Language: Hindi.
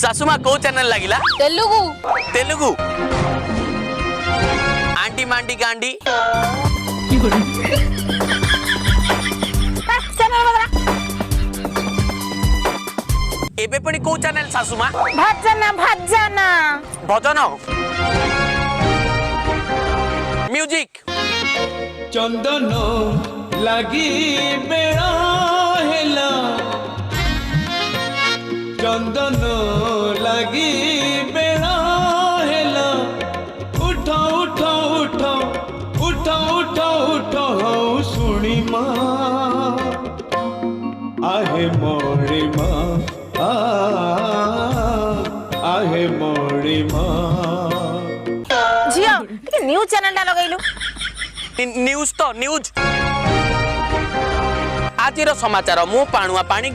सासुमा को चैनल लागिला तेलुगु तेलुगु आंटी मांटी कांडी चैनल बदला एबे पणी को चैनल सासुमा भजना भजना भजन म्यूजिक चंदन लगी बेड़ा हेला चंदन लगी बेड़ा हेला उठ उठ उठ उठ उठ उठ हऊ सुनी माँ आहे मोरी माँ आहे मोरी माँ झियो टिके न्यूज चैनल टा लगैलु न्यूज तो न्यूज आज समाचार मु पाणुआ पाणी